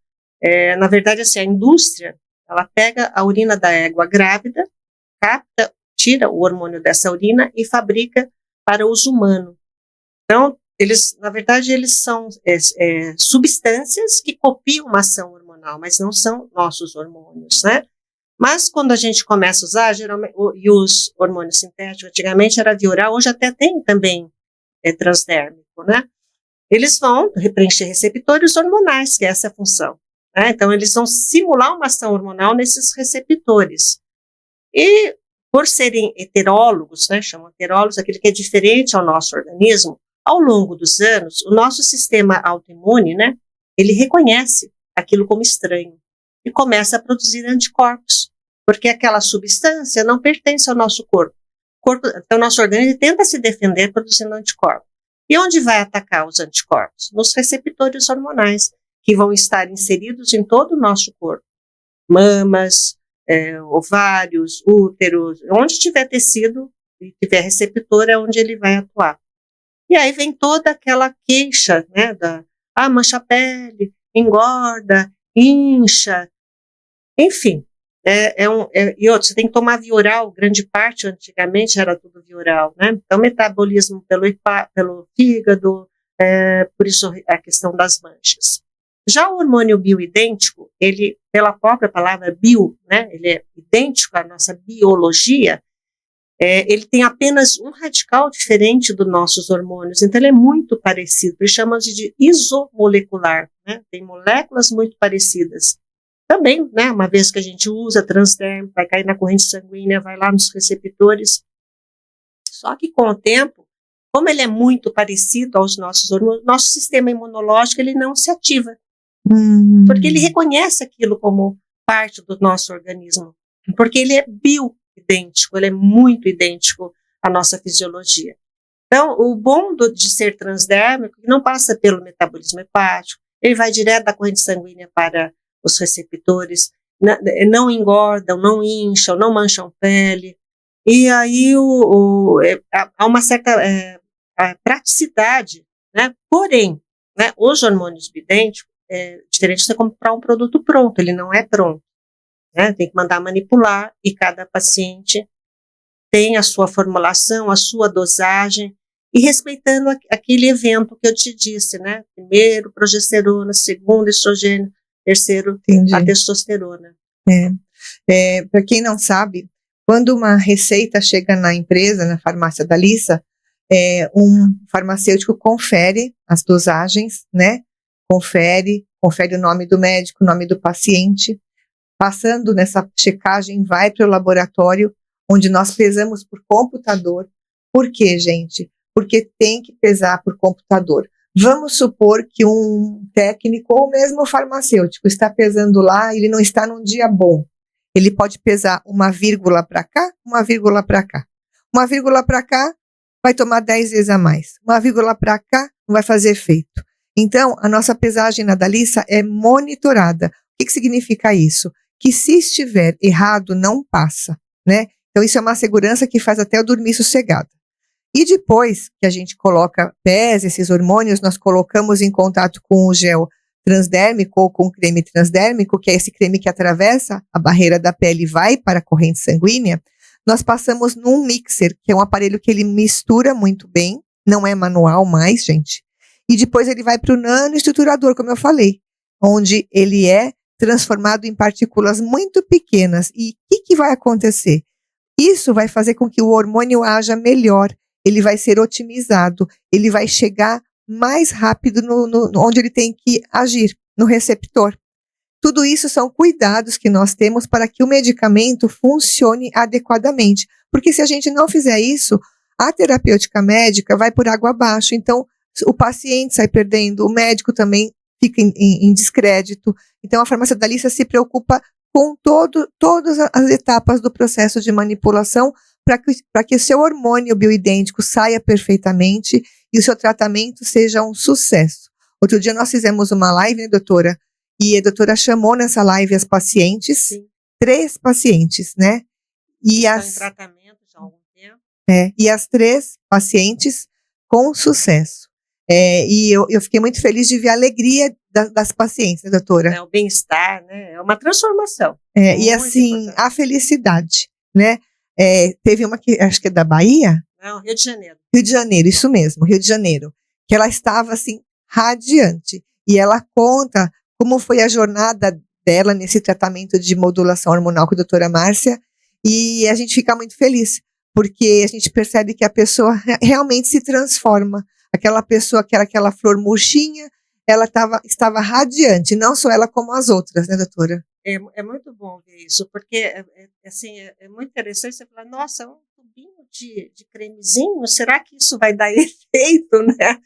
Na verdade, assim, a indústria, ela pega a urina da égua grávida, capta, tira o hormônio dessa urina e fabrica para uso humano. Então, na verdade, eles são substâncias que copiam uma ação hormonal, mas não são nossos hormônios, né? Mas quando a gente começa a usar, geralmente, e os hormônios sintéticos, antigamente era via oral, hoje até tem também transdérmico, né? Eles vão preencher receptores hormonais, que essa é a função. Né? Então, eles vão simular uma ação hormonal nesses receptores. E, por serem heterólogos, né, chamam heterólogos, aquele que é diferente ao nosso organismo, ao longo dos anos, o nosso sistema autoimune, né, ele reconhece aquilo como estranho e começa a produzir anticorpos, porque aquela substância não pertence ao nosso corpo. Então, o nosso organismo tenta se defender produzindo anticorpos. E onde vai atacar os anticorpos? Nos receptores hormonais, que vão estar inseridos em todo o nosso corpo. Mamas, ovários, úteros, onde tiver tecido e tiver receptor é onde ele vai atuar. E aí vem toda aquela queixa, né, mancha a pele, engorda, incha, enfim. E outro, você tem que tomar via oral, grande parte, antigamente era tudo via oral, né? Então, metabolismo pelo fígado, por isso a questão das manchas. Já o hormônio bioidêntico, ele, pela própria palavra bio, né, ele é idêntico à nossa biologia, ele tem apenas um radical diferente dos nossos hormônios, então ele é muito parecido, eles chamam de isomolecular, né, tem moléculas muito parecidas. também, né, uma vez que a gente usa transdérmico, vai cair na corrente sanguínea, vai lá nos receptores. Só que com o tempo, como ele é muito parecido aos nossos hormônios, nosso sistema imunológico ele não se ativa. Porque ele reconhece aquilo como parte do nosso organismo. Porque ele é bioidêntico, ele é muito idêntico à nossa fisiologia. Então, o bom de ser transdérmico é que não passa pelo metabolismo hepático, ele vai direto da corrente sanguínea para os receptores, não engordam, não incham, não mancham pele. E aí há uma certa praticidade, né? Porém, né, os hormônios bioidênticos é diferente de você comprar um produto pronto, ele não é pronto, né? Tem que mandar manipular e cada paciente tem a sua formulação, a sua dosagem e respeitando aquele evento que eu te disse, né? Primeiro progesterona, segundo estrogênio, terceiro a testosterona. Para quem não sabe, quando uma receita chega na empresa, na farmácia da Lissa, um farmacêutico confere as dosagens, né? Confere o nome do médico, o nome do paciente. Passando nessa checagem, vai para o laboratório, onde nós pesamos por computador. Por quê, gente? Porque tem que pesar por computador. Vamos supor que um técnico ou mesmo farmacêutico está pesando lá, ele não está num dia bom. Ele pode pesar 1,0 para cá, 1,0 para cá. 1,0 para cá vai tomar 10 vezes a mais. 1,0 para cá não vai fazer efeito. Então, a nossa pesagem na da Lissa é monitorada. O que significa isso? Que se estiver errado, não passa, né? Então, isso é uma segurança que faz até eu dormir sossegada. E depois que a gente pesa esses hormônios, nós colocamos em contato com o gel transdérmico ou com o creme transdérmico, que é esse creme que atravessa a barreira da pele e vai para a corrente sanguínea, nós passamos num mixer, que é um aparelho que ele mistura muito bem, não é manual mais, gente, e depois ele vai para o nanoestruturador, como eu falei, onde ele é transformado em partículas muito pequenas. E o que vai acontecer? Isso vai fazer com que o hormônio haja melhor, ele vai ser otimizado, ele vai chegar mais rápido onde ele tem que agir, no receptor. Tudo isso são cuidados que nós temos para que o medicamento funcione adequadamente. Porque se a gente não fizer isso, a terapêutica médica vai por água abaixo. Então, o paciente sai perdendo, o médico também fica em descrédito. Então, a farmácia da Lissa se preocupa com todas as etapas do processo de manipulação para que o seu hormônio bioidêntico saia perfeitamente e o seu tratamento seja um sucesso. Outro dia nós fizemos uma live, né, doutora? E a doutora chamou nessa live as pacientes, sim, 3 pacientes, né? Estão em tratamento já há algum tempo. E as 3 pacientes com sucesso. E eu fiquei muito feliz de ver a alegria das pacientes, né, doutora? O bem-estar, né? É uma transformação. E assim, importante. A felicidade, né? Teve uma que, acho que é da Bahia? Não, Rio de Janeiro. Rio de Janeiro, isso mesmo, Rio de Janeiro. Que ela estava, assim, radiante. E ela conta como foi a jornada dela nesse tratamento de modulação hormonal com a doutora Márcia. E a gente fica muito feliz, porque a gente percebe que a pessoa realmente se transforma. Aquela pessoa que era aquela flor murchinha, ela estava radiante, não só ela como as outras, né, doutora? É muito bom ver isso, porque assim, é muito interessante você falar, nossa, um tubinho de cremezinho, será que isso vai dar efeito, né?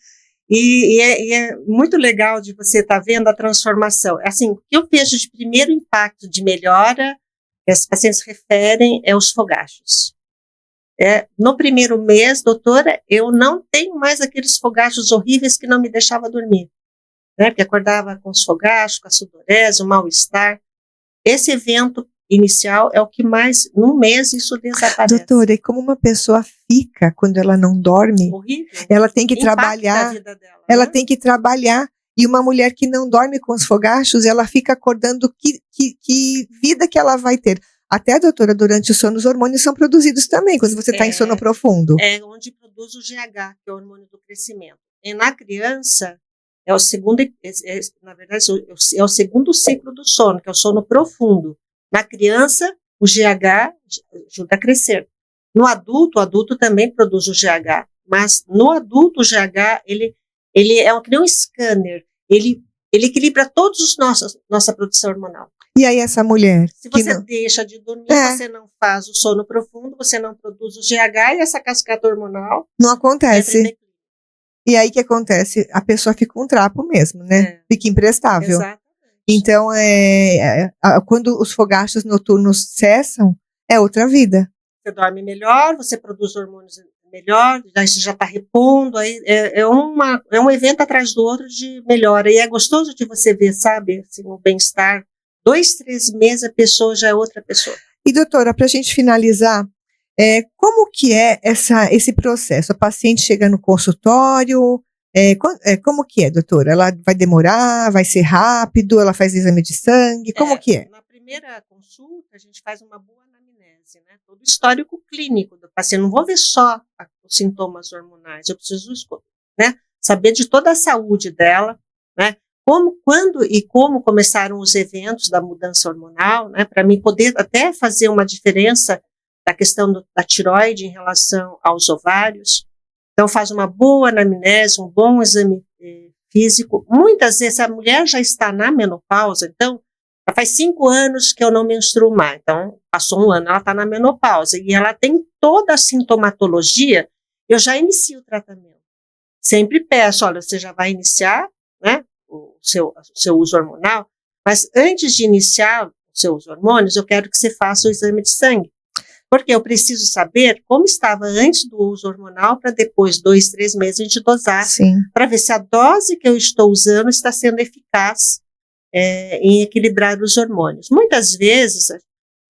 E é muito legal de você estar vendo a transformação. Assim, o que eu vejo de primeiro impacto de melhora, que as pacientes referem, é os fogachos. No primeiro mês, doutora, eu não tenho mais aqueles fogachos horríveis que não me deixavam dormir, né? Porque acordava com os fogachos, com a sudorese, o mal-estar. Esse evento inicial é o que mais, num mês, isso desaparece. Doutora, e como uma pessoa fica quando ela não dorme? Horrível. Ela tem que trabalhar. A vida dela, ela tem que trabalhar. E uma mulher que não dorme com os fogachos, ela fica acordando que vida que ela vai ter. Até, doutora, durante o sono, os hormônios são produzidos também, quando você está em sono profundo. É onde produz o GH, que é o hormônio do crescimento. E na criança, é o segundo, na verdade, é o segundo ciclo do sono, que é o sono profundo. Na criança, o GH ajuda a crescer. No adulto, o adulto também produz o GH, mas no adulto o GH, ele é que nem um scanner, ele equilibra todos nossa produção hormonal. E aí essa mulher... Se você deixa de dormir, você não faz o sono profundo, você não produz o GH e essa cascata hormonal... Não acontece. E aí o que acontece? A pessoa fica um trapo mesmo, né? Fica imprestável. Exatamente. Então, quando os fogachos noturnos cessam, é outra vida. Você dorme melhor, você produz hormônios melhor, aí você já está repondo, aí é um evento atrás do outro de melhora. E é gostoso de você ver, sabe, assim, o bem-estar. 2, 3 meses a pessoa já é outra pessoa. E doutora, para a gente finalizar, como que é esse processo? A paciente chega no consultório, como que é, doutora? Ela vai demorar, vai ser rápido, ela faz exame de sangue, como que é? Na primeira consulta, a gente faz uma boa anamnese, né? Todo o histórico clínico do paciente. Não vou ver só os sintomas hormonais, eu preciso, né, saber de toda a saúde dela, né? Quando e como começaram os eventos da mudança hormonal, né? Para mim poder até fazer uma diferença da questão da tireoide em relação aos ovários. Então, faz uma boa anamnese, um bom exame físico. Muitas vezes a mulher já está na menopausa, então, já faz 5 anos que eu não menstruo mais. Então, passou 1 ano, ela está na menopausa e ela tem toda a sintomatologia, eu já inicio o tratamento. Sempre peço, olha, você já vai iniciar, né, o seu uso hormonal, mas antes de iniciar os seus hormônios, eu quero que você faça o exame de sangue. Porque eu preciso saber como estava antes do uso hormonal para depois, 2, 3 meses, a gente dosar, para ver se a dose que eu estou usando está sendo eficaz em equilibrar os hormônios. Muitas vezes,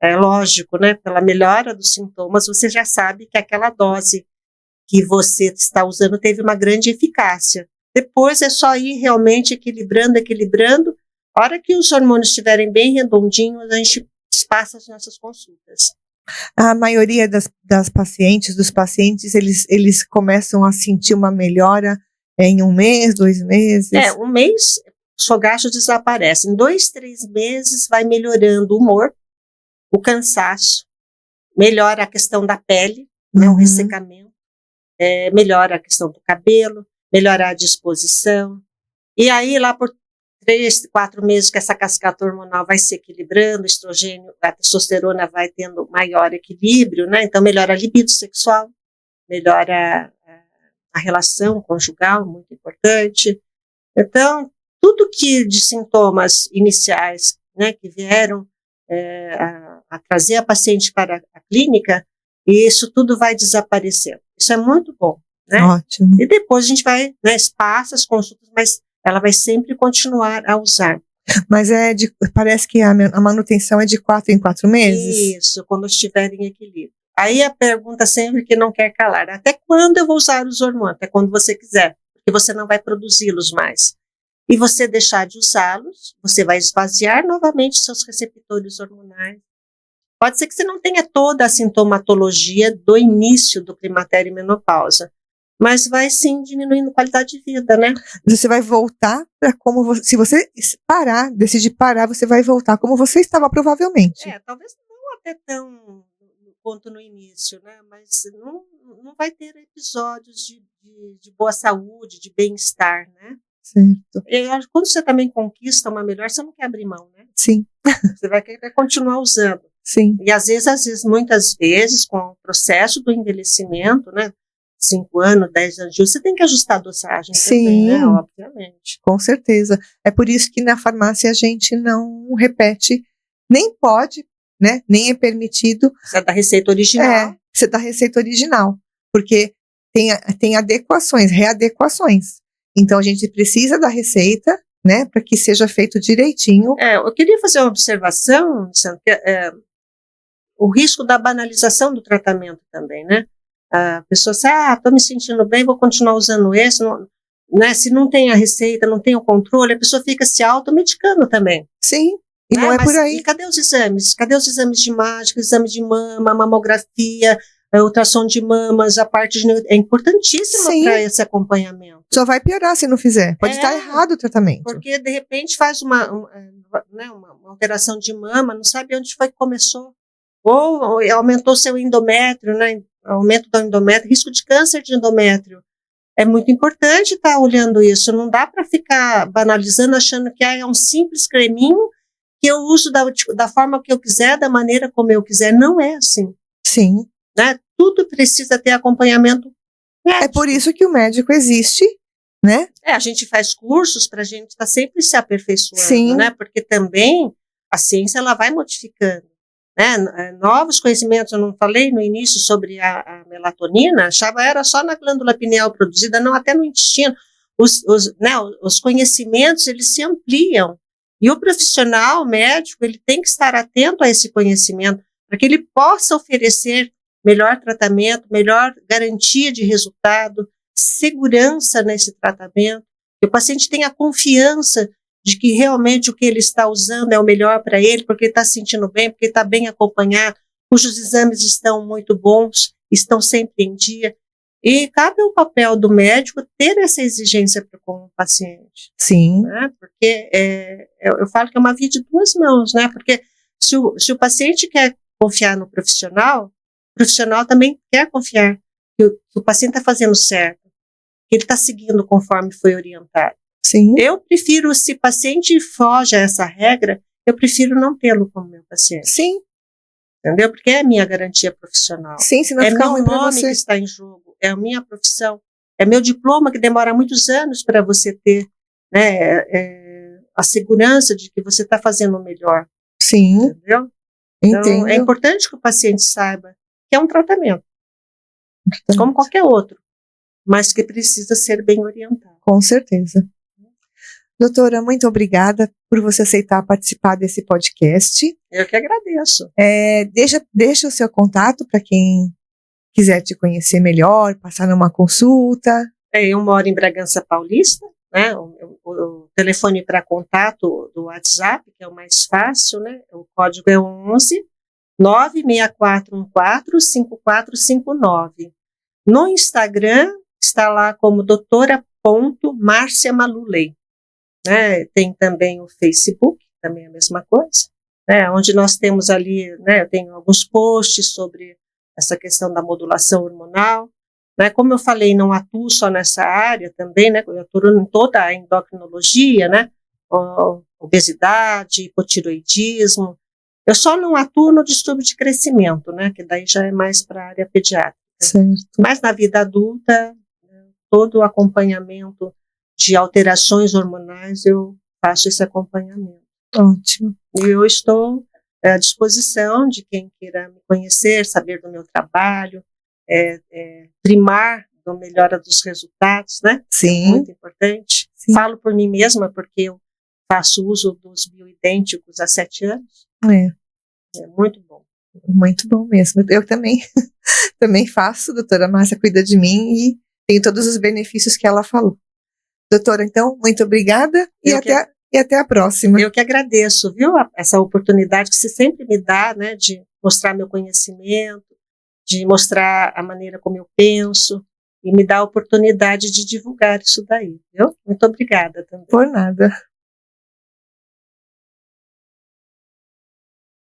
é lógico, né, pela melhora dos sintomas, você já sabe que aquela dose que você está usando teve uma grande eficácia. Depois é só ir realmente equilibrando. A hora que os hormônios estiverem bem redondinhos, a gente passa as nossas consultas. A maioria das pacientes, dos pacientes, eles começam a sentir uma melhora em 1 mês, 2 meses? 1 mês, os fogachos desaparecem. Em 2, 3 meses, vai melhorando o humor, o cansaço, melhora a questão da pele, né, o ressecamento, melhora a questão do cabelo, melhora a disposição. E aí, lá por 3, 4 meses que essa cascata hormonal vai se equilibrando, o estrogênio, a testosterona vai tendo maior equilíbrio, né? Então melhora a libido sexual, melhora a relação conjugal, muito importante. Então, tudo que de sintomas iniciais, né, que vieram a trazer a paciente para a clínica, isso tudo vai desaparecendo. Isso é muito bom, né? Ótimo. E depois a gente vai, né, espaça as consultas, mas ela vai sempre continuar a usar. Mas parece que a manutenção é de 4 em 4 meses? Isso, quando estiver em equilíbrio. Aí a pergunta sempre que não quer calar, até quando eu vou usar os hormônios? Até quando você quiser, porque você não vai produzi-los mais. E você deixar de usá-los, você vai esvaziar novamente seus receptores hormonais. Pode ser que você não tenha toda a sintomatologia do início do climatério e menopausa, mas vai sim diminuindo a qualidade de vida, né? Você vai voltar para se você decidir parar, você vai voltar como você estava provavelmente. Talvez não até tão quanto no início, né? Mas não vai ter episódios de boa saúde, de bem-estar, né? Certo. E quando você também conquista uma melhor, você não quer abrir mão, né? Sim. Você vai querer continuar usando. Sim. E às vezes, muitas vezes, com o processo do envelhecimento, né? 5 anos, 10 anos de uso, você tem que ajustar a dosagem também, né? Obviamente. Com certeza. É por isso que na farmácia a gente não repete, nem pode, né? Nem é permitido. Você dá receita original. Você dá receita original, porque tem adequações, readequações. Então a gente precisa da receita, né? Para que seja feito direitinho. Eu queria fazer uma observação, o risco da banalização do tratamento também, né? A pessoa diz, estou me sentindo bem, vou continuar usando esse, não, né? Se não tem a receita, não tem o controle, a pessoa fica se automedicando também. Sim, e não é por aí. E cadê os exames? Cadê os exames de imagem, exame de mama, mamografia, ultrassom de mamas, a parte é importantíssima para esse acompanhamento. Só vai piorar se não fizer, pode estar errado o tratamento. Porque de repente faz uma alteração de mama, não sabe onde foi que começou. Ou aumentou seu endométrio, né? Aumento do endométrio, risco de câncer de endométrio. É muito importante estar olhando isso, não dá para ficar banalizando, achando que é um simples creminho que eu uso da forma que eu quiser, da maneira como eu quiser. Não é assim. Sim. Né? Tudo precisa ter acompanhamento médico. É por isso que o médico existe, né? A gente faz cursos para a gente estar sempre se aperfeiçoando, Sim. né? Porque também a ciência ela vai modificando, né? Novos conhecimentos, eu não falei no início sobre a melatonina, achava era só na glândula pineal produzida, não, até no intestino. Os conhecimentos, eles se ampliam. E o profissional médico, ele tem que estar atento a esse conhecimento, para que ele possa oferecer melhor tratamento, melhor garantia de resultado, segurança nesse tratamento, que o paciente tenha confiança de que realmente o que ele está usando é o melhor para ele, porque ele está se sentindo bem, porque está bem acompanhado, cujos exames estão muito bons, estão sempre em dia. E cabe ao papel do médico ter essa exigência com o paciente. Sim. Né? Porque eu falo que é uma via de duas mãos, né? Porque se o paciente quer confiar no profissional, o profissional também quer confiar que o paciente está fazendo certo, que ele está seguindo conforme foi orientado. Sim. Eu prefiro, se o paciente foge a essa regra, eu prefiro não tê-lo como meu paciente. Sim. Entendeu? Porque é a minha garantia profissional. Sim, senão fica ruim para você. É meu nome que está em jogo, é a minha profissão, é meu diploma que demora muitos anos para você ter, né, a segurança de que você está fazendo o melhor. Sim. Entendeu? Entendo. Então, é importante que o paciente saiba que é um tratamento, como qualquer outro, mas que precisa ser bem orientado. Com certeza. Doutora, muito obrigada por você aceitar participar desse podcast. Eu que agradeço. Deixa o seu contato para quem quiser te conhecer melhor, passar numa consulta. Eu moro em Bragança Paulista, né? O telefone para contato do WhatsApp, que é o mais fácil, né? O código é 11 96414 5459. No Instagram está lá como doutora.marciamaluley. Né, tem também o Facebook, também é a mesma coisa, né, onde nós temos ali, né, eu tenho alguns posts sobre essa questão da modulação hormonal, né, como eu falei, não atuo só nessa área também, né, eu atuo em toda a endocrinologia, né, obesidade, hipotiroidismo, eu só não atuo no distúrbio de crescimento, né, que daí já é mais para a área pediátrica. Certo. Mas na vida adulta, todo o acompanhamento de alterações hormonais, eu faço esse acompanhamento. Ótimo. E eu estou à disposição de quem queira me conhecer, saber do meu trabalho, primar da melhora dos resultados, né? Sim. É muito importante. Sim. Falo por mim mesma, porque eu faço uso dos bioidênticos há 7 anos. É muito bom. Muito bom mesmo. Eu também faço, doutora Márcia cuida de mim e tem todos os benefícios que ela falou. Doutora, então, muito obrigada e até a próxima. Eu que agradeço, viu, essa oportunidade que você sempre me dá, né, de mostrar meu conhecimento, de mostrar a maneira como eu penso e me dá a oportunidade de divulgar isso daí, viu? Muito obrigada também. Por nada.